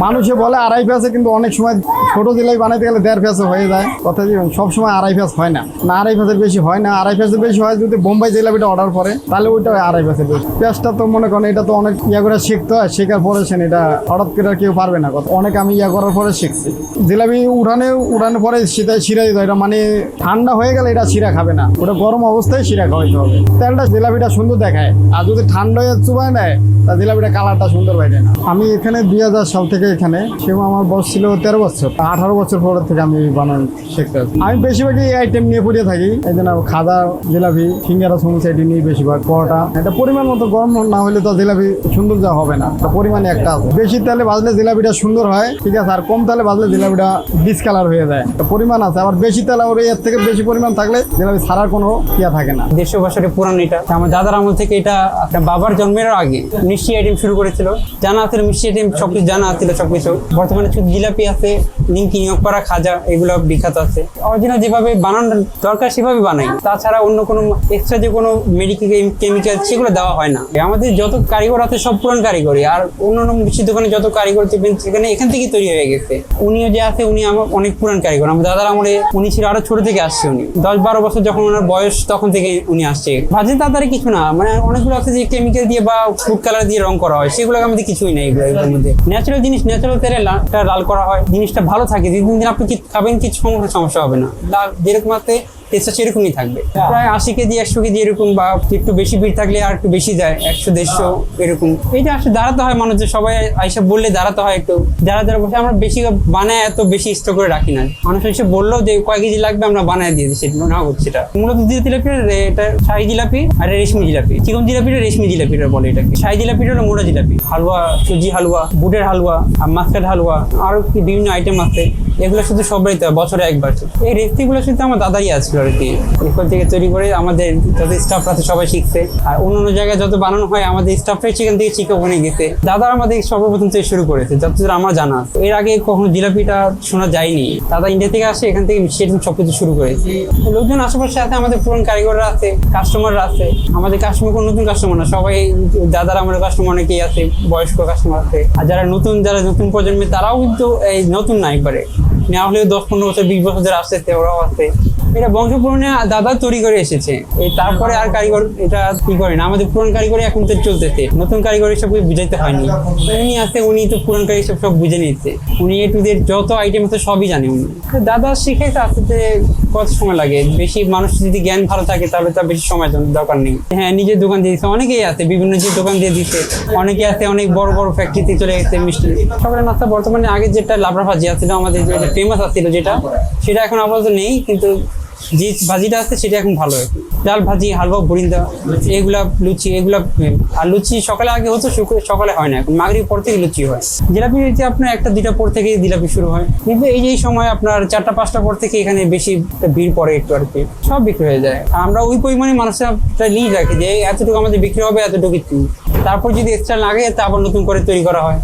মানুষে বলে আড়াই পেঁয়াজে, কিন্তু অনেক সময় ছোট জিলাপি বানাইতে গেলে 1.5 পেঁয়াজে হয়ে যায়। কথা সবসময় আড়াই পেঁয়াজ হয় না, আড়াই পেঁয়াজের বেশি হয় না। আড়াই পেঁয়াজের বেশি হয় যদি বোম্বাই জিলাপিটা অর্ডার করে, তাহলে ওইটা আড়াই পেঁয়াজের বেশি। পেঁয়াজটা তো মনে করেন এটা তো অনেক করে শিখতে হয়, শেখার পরে এটা হঠাৎ করে কেউ পারবে না। কথা অনেক আমি করার পরে শিখছি। জিলাপি উঠানোর পরে শিরা দিতে হয়। এটা মানে ঠান্ডা হয়ে গেলে এটা শিরা খাবে না, ওটা গরম অবস্থায় শিরা খাওয়াইতে হবে। তেলটা জিলাপিটা সুন্দর দেখায়, আর যদি ঠান্ডা হয়ে চুবায় নেয় তা জিলাপিটা কালারটা সুন্দর বাইরে না। আমি এখানে 2000 সাল থেকে এখানে, সেও আমার বয়স ছিল 13 বছর। 18 বছর পরের থেকে আমি বানানো শিখতে আছি। আমি বেশিরভাগই এই আইটেম নিয়ে পড়ে থাকি। এই জন্য খাজা, জিলাপি, সিঙ্গারা, সমুচা এটি নিয়ে বেশিরভাগ। পরোটা এটা পরিমাণ মতো গরম না হলে তো জিলাপি সুন্দর যা হবে না, পরিমাণে একটা আছে। বেশি তেলে ভাজলে জিলাপিটা সুন্দর হয়, ঠিক আছে, আর কম তেলে ভাজলে জিলাপিটা ডিসকালার হয়ে যায়। পরিমাণ আছে, আবার বেশি তেল ওর এর থেকে বেশি পরিমাণ থাকলে জিলাপি ছাড়ার কোনো ইয়া থাকে না। 150 বছরের পুরান এটা। আমার দাদার আমল থেকে এটা আপনার বাবার জন্মের আগে মিষ্টি আইটেম শুরু করেছিল। জানা আছে মিষ্টি আইটেম সবকিছু জানা ছিল সবকিছু। বর্তমানে শুধু জিলাপি আছে, নিমকি, নিয়োগ করা, খাজা, এগুলো বিখ্যাত আছে। অরিজিনাল যেভাবে বানানোর দরকার সেভাবে বানাই, তাছাড়া অন্য কোনো এক্সট্রা যে কোনো মেডিকেল কেমিক্যাল সেগুলো দেওয়া হয় না। আমাদের যত কারিগর আছে সব পুরান কারিগরি, আর অন্যান্য মিষ্টির দোকানে যত কারিগর দেখবেন সেখানে এখান থেকেই তৈরি হয়ে গেছে। উনিও যে আছে উনি আমার অনেক পুরান কারিগর। আমার দাদার আমলে উনি ছিল আরো ছোট থেকে আসছে। উনি 10-12 বছর যখন ওনার বয়স তখন থেকে উনি আসছে। ভাজে তাড়াতাড়ি কিছু না, মানে অনেকগুলো আছে যে কেমিক্যাল দিয়ে বা ফুড কালার দিয়ে রং করা হয়, সেগুলো আমাদের কিছুই নেই। এগুলোর মধ্যে ন্যাচারাল জিনিস, ন্যাচারাল তেলে লাল করা হয়, জিনিসটা ভালো থাকে। 2-3 দিন আপনি খাবেন, কিছু সমস্যা হবে না। যেরকম আছে টেস্টটা সেরকমই থাকবে। প্রায় 80 কেজি 100 কেজি এরকম, বা একটু বেশি ভিড় থাকলে আর একটু বেশি যায়, 100-150 এরকম। এইটা আসলে দাঁড়াতে হয় মানুষের, সবাই আইসা বললে দাঁড়াতে হয় একটু। যারা বসে আমরা বেশি বানায় এত বেশি স্টক করে রাখি না। মানুষ এসে বললো যে কয় কেজি লাগবে, আমরা বানায় দিয়ে দিই, সেটা না হচ্ছে। এটা মূলত জিলাপি, এটা শাহী জিলাপি আর রেশমি জিলাপি। চিকন জিলাপিটা রেশমি জিলাপিটা বলে এটাকে। শাহী জিলাপিটা হলো মোড়া জিলাপি। হালুয়া, সুজি হালুয়া, বুটের হালুয়া, আর মাস্টার্ড হালুয়া, আরো বিভিন্ন আইটেম আছে। এগুলো শুধু সবাই বছরে একবার। এই রেসিপিগুলো শুধু আমার দাদাই আছে আর কি। এরপর থেকে তৈরি করে আমাদের যত স্টাফ আছে সবাই শিখছে, আর অন্য জায়গায় যত বানানো হয় আমাদের স্টাফরাই সেখান থেকে শিখে ওখানে গেছে। দাদা আমাদের সর্বপ্রথম থেকে শুরু করেছে, যতদূর আমার জানা। এর আগে কখনো জিলাপিটা শোনা যায়নি। দাদা ইন্ডিয়া থেকে আসে, এখান থেকে সেরকম সবকিছু শুরু করেছে। লোকজন আশেপাশে আছে, আমাদের পুরনো কারিগররা আছে, কাস্টমাররা আছে। আমাদের কাস্টমার কোনো নতুন কাস্টমার না, সবাই দাদার আমাদের কাস্টমার অনেকেই আছে, বয়স্ক কাস্টমার আছে। আর যারা নতুন প্রজন্মের, তারাও কিন্তু এই নতুন না, একবারে নেওয়া হলেও 10-15 বছর 20 বছর যারা আসছে ওরাও আছে। এটা বংশপুরনে দাদা তৈরি করে এসেছে। তারপরে আর কারিগর এটা কি করে না, আমাদের পুরান কারিগরি এখন তো চলতেছে, নতুন কারিগরি সব বুঝাইতে হয়নি। উনি আছে, উনি তো পুরান কারিগরি সব বুঝে নিচ্ছে। উনি এ টু জেড যত আইটেম আছে সবই জানে উনি। দাদা শিখেছে আসতে কত সময় লাগে। বেশি মানুষ যদি জ্ঞান ভালো থাকে তাহলে তার বেশি সময় দরকার নেই। হ্যাঁ, নিজের দোকান দিয়ে দিচ্ছে, অনেকেই আছে বিভিন্ন যে দোকান দিয়ে দিচ্ছে, অনেকে আছে অনেক বড় বড় ফ্যাক্টরিতে চলে গেছে মিষ্টি। সকালের নাস্তা বর্তমানে আগে যেটা লাবড়া ভাজি আসছিল আমাদের, যেটা ফেমাস আসছিল, সেটা এখন আপাতত নেই, কিন্তু যে ভাজিটা আছে সেটা এখন ভালো। ডাল ভাজি, হালুয়া, বরিন্দা, এগুলা, লুচি, এগুলা। আর লুচি সকালে আগে হতো, সকালে হয় না, এখন মাগরিব পর থেকে লুচি হয়। জিলাপি আপনার 1-2টা পর থেকে জিলাপি শুরু হয়, কিন্তু এই সময় আপনার 4টা-5টা পর থেকে এখানে বেশি ভিড় পড়ে একটু আর কি, সব বিক্রি হয়ে যায়। আমরা ওই পরিমাণে মানুষের লিড রাখি যে এতটুকু আমাদের বিক্রি হবে, এতটুকু। তারপর যদি এক্সট্রা লাগে তা আবার নতুন করে তৈরি করা হয়।